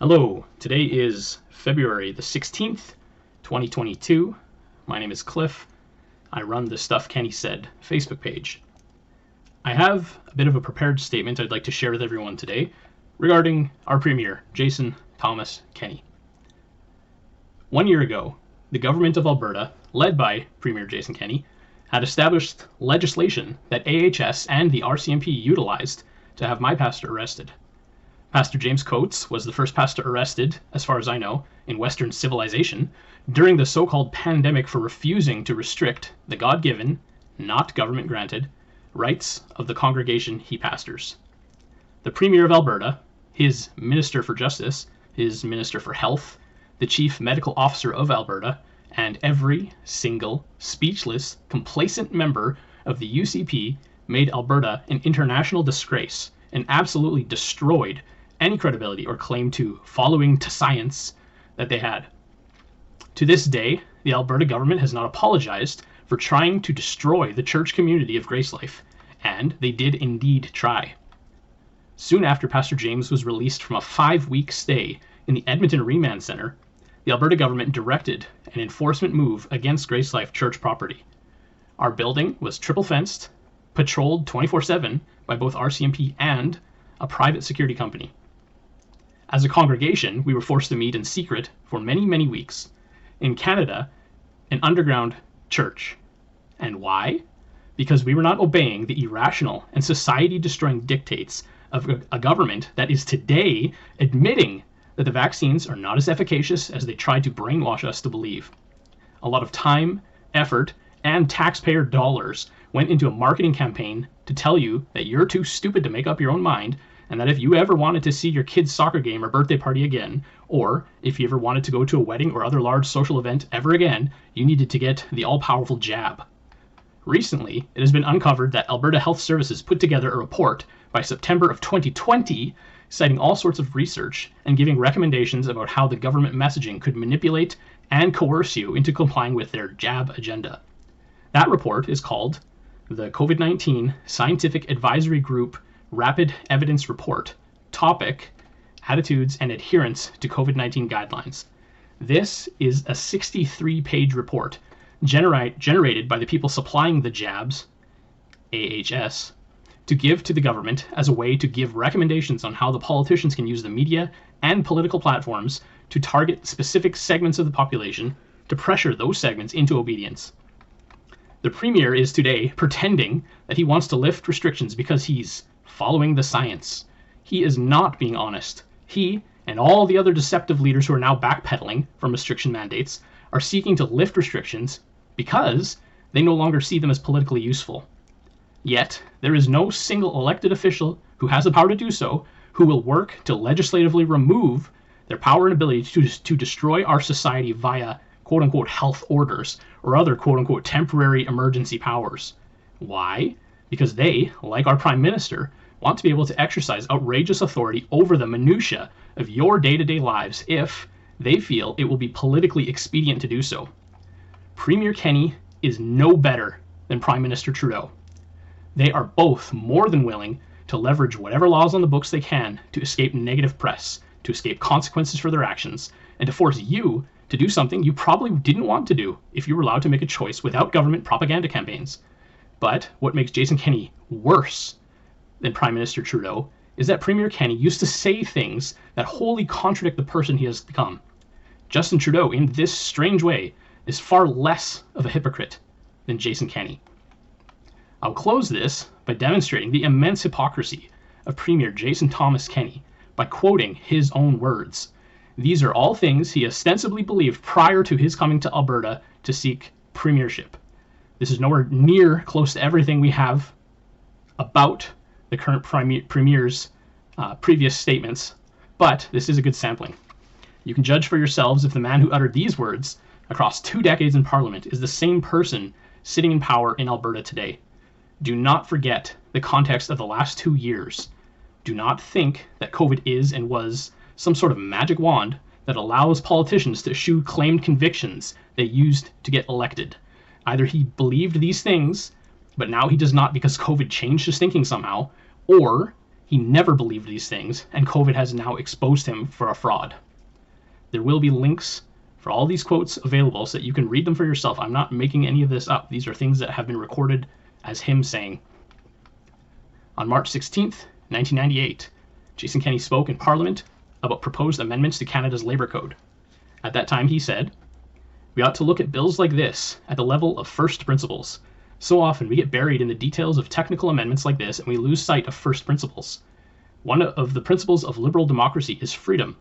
Hello, today is February the 16th, 2022. My name is Cliff. I run the Stuff Kenny Said Facebook page. I have a bit of a prepared statement I'd like to share with everyone today regarding our Premier, Jason Thomas Kenney. 1 year ago, the government of Alberta, led by Premier Jason Kenney, had established legislation that AHS and the RCMP utilized to have my pastor arrested. Pastor James Coates was the first pastor arrested, as far as I know, in Western civilization during the so-called pandemic for refusing to restrict the God-given, not government-granted, rights of the congregation he pastors. The Premier of Alberta, his Minister for Justice, his Minister for Health, the Chief Medical Officer of Alberta, and every single speechless, complacent member of the UCP made Alberta an international disgrace and absolutely destroyed any credibility or claim to following to science that they had. To this day, the Alberta government has not apologized for trying to destroy the church community of Grace Life, and they did indeed try. Soon after Pastor James was released from a 5-week stay in the Edmonton Remand Center, the Alberta government directed an enforcement move against Grace Life church property. Our building was triple fenced, patrolled 24/7 by both RCMP and a private security company. As a congregation, we were forced to meet in secret for many, many weeks. In Canada, an underground church. And why? Because we were not obeying the irrational and society-destroying dictates of a government that is today admitting that the vaccines are not as efficacious as they tried to brainwash us to believe. A lot of time, effort, and taxpayer dollars went into a marketing campaign to tell you that you're too stupid to make up your own mind, and that if you ever wanted to see your kid's soccer game or birthday party again, or if you ever wanted to go to a wedding or other large social event ever again, you needed to get the all-powerful jab. Recently, it has been uncovered that Alberta Health Services put together a report by September of 2020 citing all sorts of research and giving recommendations about how the government messaging could manipulate and coerce you into complying with their jab agenda. That report is called the COVID-19 Scientific Advisory Group Rapid Evidence Report, topic, attitudes and adherence to COVID-19 guidelines. This is a 63-page report generated by the people supplying the jabs, AHS, to give to the government as a way to give recommendations on how the politicians can use the media and political platforms to target specific segments of the population to pressure those segments into obedience. The Premier is today pretending that he wants to lift restrictions because he's following the science. He is not being honest. He and all the other deceptive leaders who are now backpedaling from restriction mandates are seeking to lift restrictions because they no longer see them as politically useful. Yet, there is no single elected official who has the power to do so who will work to legislatively remove their power and ability to destroy our society via quote-unquote health orders or other quote-unquote temporary emergency powers. Why? Because they, like our Prime Minister, want to be able to exercise outrageous authority over the minutiae of your day-to-day lives if they feel it will be politically expedient to do so. Premier Kenney is no better than Prime Minister Trudeau. They are both more than willing to leverage whatever laws on the books they can to escape negative press, to escape consequences for their actions, and to force you to do something you probably didn't want to do if you were allowed to make a choice without government propaganda campaigns. But what makes Jason Kenney worse than Prime Minister Trudeau is that Premier Kenney used to say things that wholly contradict the person he has become. Justin Trudeau, in this strange way, is far less of a hypocrite than Jason Kenney. I'll close this by demonstrating the immense hypocrisy of Premier Jason Thomas Kenney by quoting his own words. These are all things he ostensibly believed prior to his coming to Alberta to seek premiership. This is nowhere near close to everything we have about the current Premier's previous statements, but this is a good sampling. You can judge for yourselves if the man who uttered these words across 2 decades in Parliament is the same person sitting in power in Alberta today. Do not forget the context of the last 2 years. Do not think that COVID is and was some sort of magic wand that allows politicians to eschew claimed convictions they used to get elected. Either he believed these things, but now he does not because COVID changed his thinking somehow, or He never believed these things, and COVID has now exposed him for a fraud. There will be links for all these quotes available so that you can read them for yourself. I'm not making any of this up. These are things that have been recorded as him saying. On March 16th, 1998, Jason Kenney spoke in Parliament about proposed amendments to Canada's Labour Code. At that time, he said, "We ought to look at bills like this at the level of first principles. So often we get buried in the details of technical amendments like this and we lose sight of first principles. One of the principles of liberal democracy is freedom.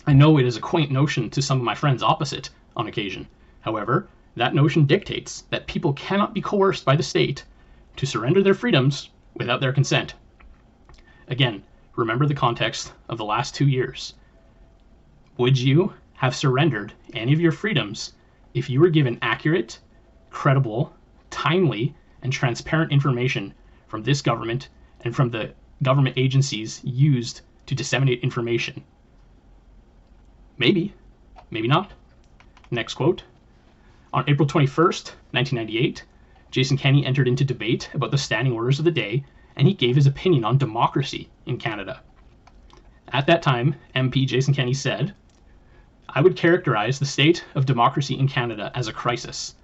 I know it is a quaint notion to some of my friends opposite on occasion. However, that notion dictates that people cannot be coerced by the state to surrender their freedoms without their consent." Again, remember the context of the last 2 years. Would you have surrendered any of your freedoms if you were given accurate, credible, timely, and transparent information from this government and from the government agencies used to disseminate information? Maybe, maybe not. Next quote. On April 21st, 1998, Jason Kenney entered into debate about the standing orders of the day, and he gave his opinion on democracy in Canada. At that time, MP Jason Kenney said, "I would characterize the state of democracy in Canada as a crisis.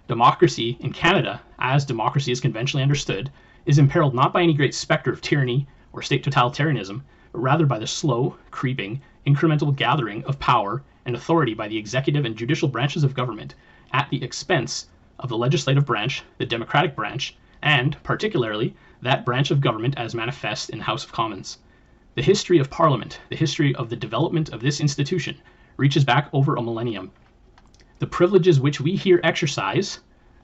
Democracy in Canada, as democracy is conventionally understood, is imperiled not by any great specter of tyranny or state totalitarianism, but rather by the slow, creeping, incremental gathering of power and authority by the executive and judicial branches of government at the expense of the legislative branch, the democratic branch, and, particularly, that branch of government as manifest in the House of Commons. The history of Parliament, the history of the development of this institution, reaches back over a millennium. The privileges which we here exercise,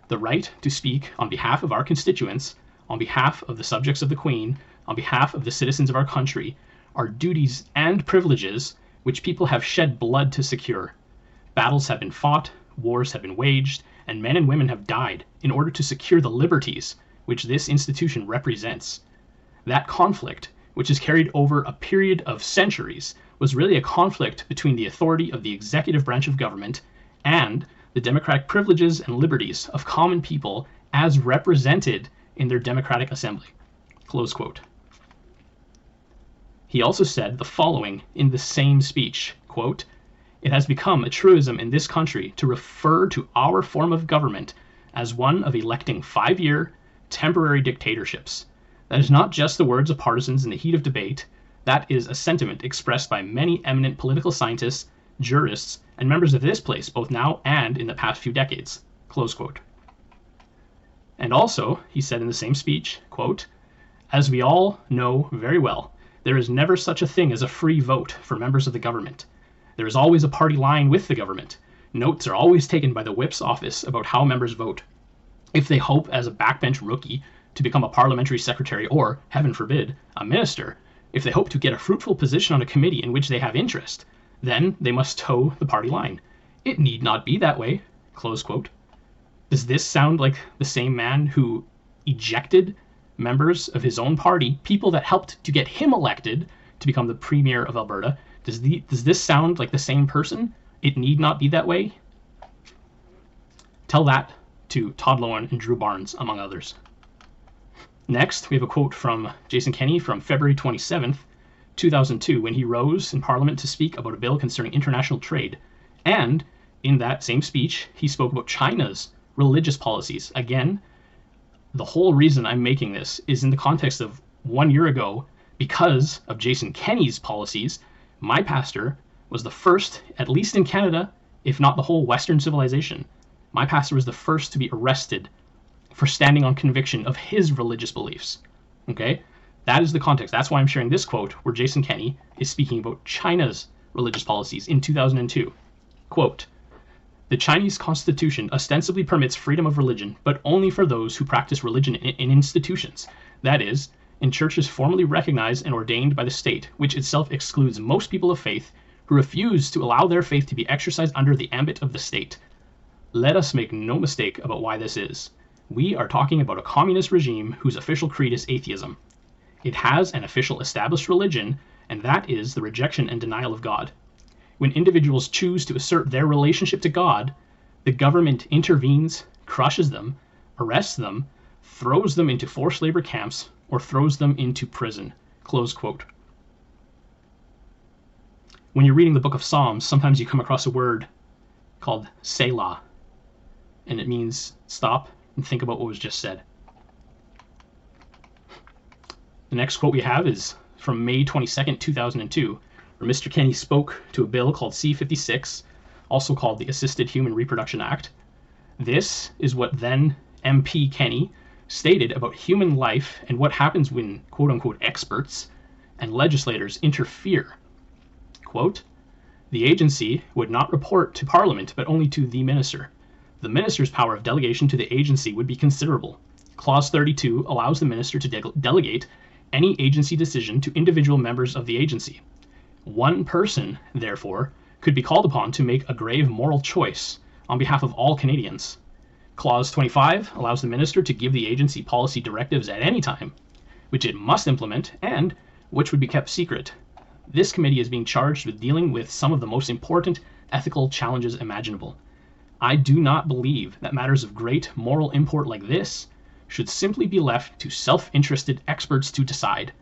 the right to speak on behalf of our constituents, on behalf of the subjects of the Queen, on behalf of the citizens of our country, are duties and privileges which people have shed blood to secure. Battles have been fought, wars have been waged, and men and women have died in order to secure the liberties which this institution represents. That conflict, which has carried over a period of centuries, was really a conflict between the authority of the executive branch of government and the democratic privileges and liberties of common people as represented in their democratic assembly." Close quote. He also said the following in the same speech, quote, "It has become a truism in this country to refer to our form of government as one of electing 5-year temporary dictatorships. That is not just the words of partisans in the heat of debate. That is a sentiment expressed by many eminent political scientists, jurists, and members of this place, both now and in the past few decades." Close quote. And also, he said in the same speech, quote, "As we all know very well, there is never such a thing as a free vote for members of the government. There is always a party line with the government. Notes are always taken by the whip's office about how members vote. If they hope as a backbench rookie to become a parliamentary secretary or, heaven forbid, a minister, if they hope to get a fruitful position on a committee in which they have interest, then they must toe the party line. It need not be that way." Close quote. Does this sound like the same man who ejected members of his own party, people that helped to get him elected to become the Premier of Alberta? Does this sound like the same person? It need not be that way? Tell that to Todd Lowen and Drew Barnes, among others. Next, we have a quote from Jason Kenney from February 27th, 2002, when he rose in Parliament to speak about a bill concerning international trade. And in that same speech, he spoke about China's religious policies. Again, the whole reason I'm making this is in the context of 1 year ago, because of Jason Kenney's policies, my pastor was the first, at least in Canada, if not the whole Western civilization, my pastor was the first to be arrested for standing on conviction of his religious beliefs. Okay? That is the context. That's why I'm sharing this quote where Jason Kenney is speaking about China's religious policies in 2002. Quote, "The Chinese constitution ostensibly permits freedom of religion, but only for those who practice religion in institutions, that is, in churches formally recognized and ordained by the state, which itself excludes most people of faith who refuse to allow their faith to be exercised under the ambit of the state. Let us make no mistake about why this is. We are talking about a communist regime whose official creed is atheism. It has an official established religion, and that is the rejection and denial of God. When individuals choose to assert their relationship to God, the government intervenes, crushes them, arrests them, throws them into forced labor camps, or throws them into prison." Close quote. When you're reading the book of Psalms, sometimes you come across a word called Selah, and it means stop and think about what was just said. The next quote we have is from May 22nd, 2002, where Mr. Kenney spoke to a bill called C-56, also called the Assisted Human Reproduction Act. This is what then MP Kenney stated about human life and what happens when quote-unquote experts and legislators interfere. Quote, "The agency would not report to Parliament but only to the Minister. The Minister's power of delegation to the agency would be considerable. Clause 32 allows the Minister to delegate any agency decision to individual members of the agency. One person, therefore, could be called upon to make a grave moral choice on behalf of all Canadians. Clause 25 allows the Minister to give the agency policy directives at any time, which it must implement and which would be kept secret. This committee is being charged with dealing with some of the most important ethical challenges imaginable. I do not believe that matters of great moral import like this should simply be left to self-interested experts to decide.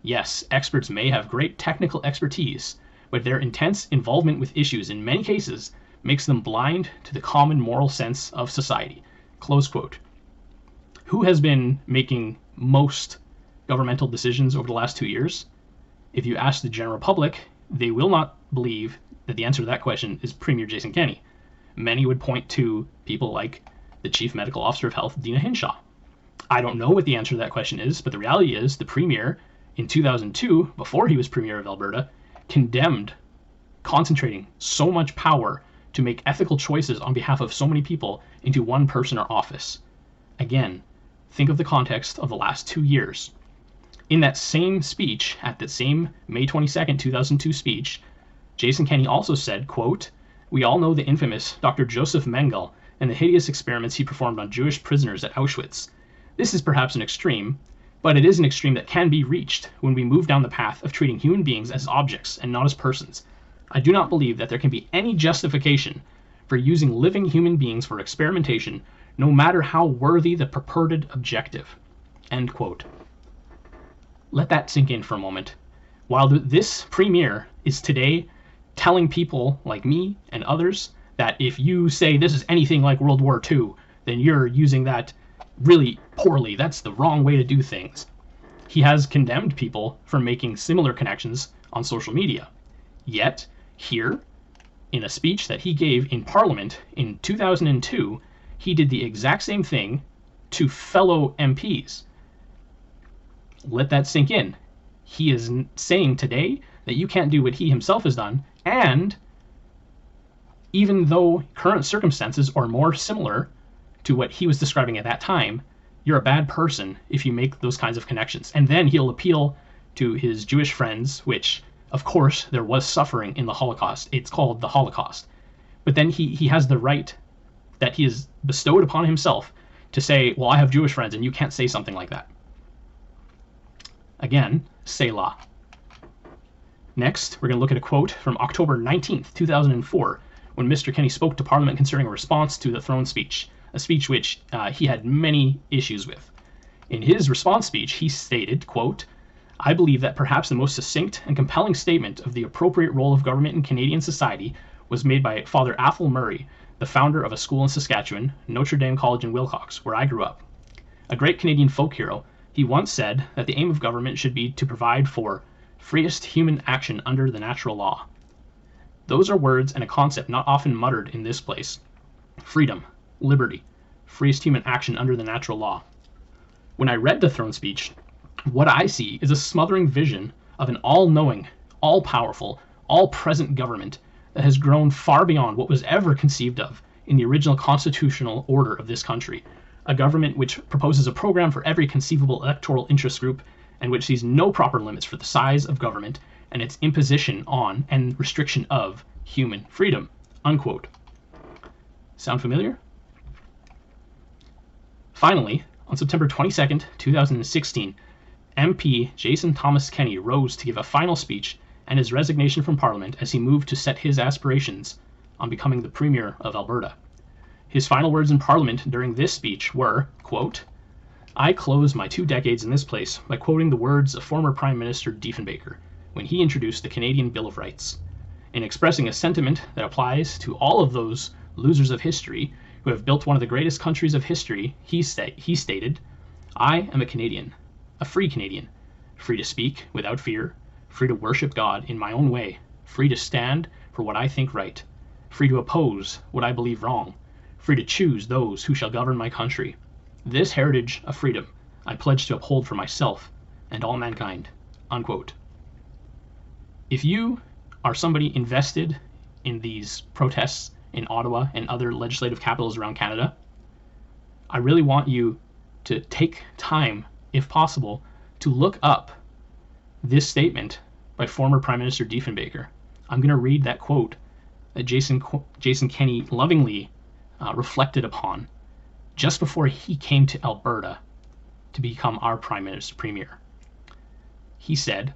Yes, experts may have great technical expertise, but their intense involvement with issues in many cases makes them blind to the common moral sense of society." Close quote. Who has been making most governmental decisions over the last 2 years? If you ask the general public, they will not believe that the answer to that question is Premier Jason Kenney. Many would point to people like the Chief Medical Officer of Health, Dina Hinshaw. I don't know what the answer to that question is, but the reality is the Premier in 2002, before he was Premier of Alberta, condemned concentrating so much power to make ethical choices on behalf of so many people into one person or office. Again, think of the context of the last 2 years. In that same speech, at that same May 22nd, 2002 speech, Jason Kenney also said, quote, "We all know the infamous Dr. Joseph Mengele and the hideous experiments he performed on Jewish prisoners at Auschwitz. This is perhaps an extreme, but it is an extreme that can be reached when we move down the path of treating human beings as objects and not as persons. I do not believe that there can be any justification for using living human beings for experimentation, no matter how worthy the purported objective." End quote. Let that sink in for a moment. While this premier is today telling people like me and others that if you say this is anything like World War II, then you're using that really poorly. That's the wrong way to do things. He has condemned people for making similar connections on social media. Yet, here, in a speech that he gave in Parliament in 2002, he did the exact same thing to fellow MPs. Let that sink in. He is saying today that you can't do what he himself has done, and even though current circumstances are more similar to what he was describing at that time, you're a bad person if you make those kinds of connections. And then he'll appeal to his Jewish friends, which, of course, there was suffering in the Holocaust. It's called the Holocaust. But then he has the right that he has bestowed upon himself to say, well, I have Jewish friends, and you can't say something like that. Again, Selah. Next, we're going to look at a quote from October 19th, 2004, when Mr. Kenney spoke to Parliament concerning a response to the throne speech, a speech which he had many issues with. In his response speech, he stated, quote, "I believe that perhaps the most succinct and compelling statement of the appropriate role of government in Canadian society was made by Father Athol Murray, the founder of a school in Saskatchewan, Notre Dame College in Wilcox, where I grew up. A great Canadian folk hero, he once said that the aim of government should be to provide for freest human action under the natural law. Those are words and a concept not often muttered in this place. Freedom, liberty, freest human action under the natural law. When I read the throne speech, what I see is a smothering vision of an all-knowing, all-powerful, all-present government that has grown far beyond what was ever conceived of in the original constitutional order of this country. A government which proposes a program for every conceivable electoral interest group and which sees no proper limits for the size of government and its imposition on and restriction of human freedom." Unquote. Sound familiar? Finally, on September 22nd, 2016, MP Jason Thomas Kenney rose to give a final speech and his resignation from Parliament as he moved to set his aspirations on becoming the Premier of Alberta. His final words in Parliament during this speech were, quote, I close my 2 decades in this place by quoting the words of former Prime Minister Diefenbaker when he introduced the Canadian Bill of Rights. In expressing a sentiment that applies to all of those losers of history who have built one of the greatest countries of history, he stated, "I am a Canadian, a free Canadian, free to speak without fear, free to worship God in my own way, free to stand for what I think right, free to oppose what I believe wrong, free to choose those who shall govern my country. This heritage of freedom I pledge to uphold for myself and all mankind." Unquote. If you are somebody invested in these protests in Ottawa and other legislative capitals around Canada, I really want you to take time, if possible, to look up this statement by former Prime Minister Diefenbaker. I'm going to read that quote that Jason Kenney lovingly reflected upon just before he came to Alberta to become our Premier. He said,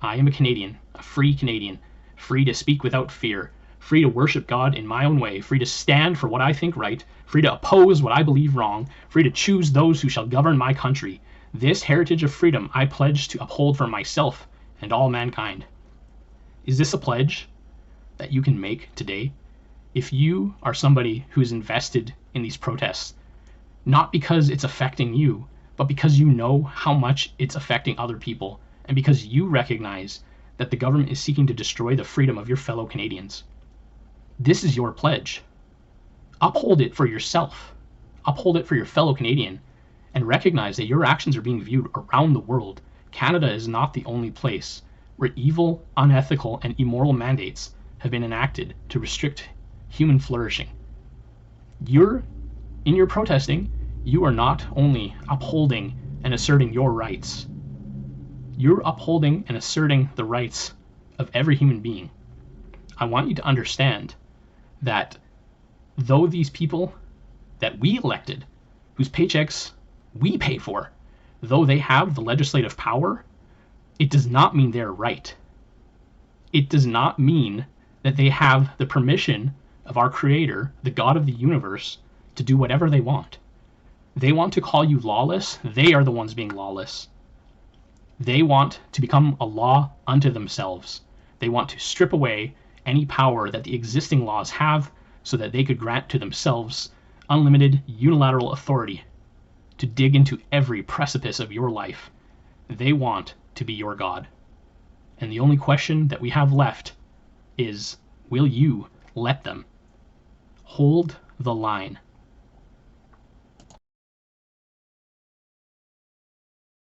"I am a Canadian, a free Canadian, free to speak without fear, free to worship God in my own way, free to stand for what I think right, free to oppose what I believe wrong, free to choose those who shall govern my country. This heritage of freedom I pledge to uphold for myself and all mankind." Is this a pledge that you can make today? If you are somebody who's invested in these protests, not because it's affecting you, but because you know how much it's affecting other people, and because you recognize that the government is seeking to destroy the freedom of your fellow Canadians. This is your pledge. Uphold it for yourself. Uphold it for your fellow Canadian, and recognize that your actions are being viewed around the world. Canada is not the only place where evil, unethical, and immoral mandates have been enacted to restrict human flourishing. In your protesting, you are not only upholding and asserting your rights, you're upholding and asserting the rights of every human being. I want you to understand that though these people that we elected, whose paychecks we pay for, though they have the legislative power, it does not mean they're right. It does not mean that they have the permission of our Creator, the God of the universe, to do whatever they want. They want to call you lawless. They are the ones being lawless. They want to become a law unto themselves. They want to strip away any power that the existing laws have so that they could grant to themselves unlimited unilateral authority to dig into every precipice of your life. They want to be your God. And the only question that we have left is, will you let them? Hold the line.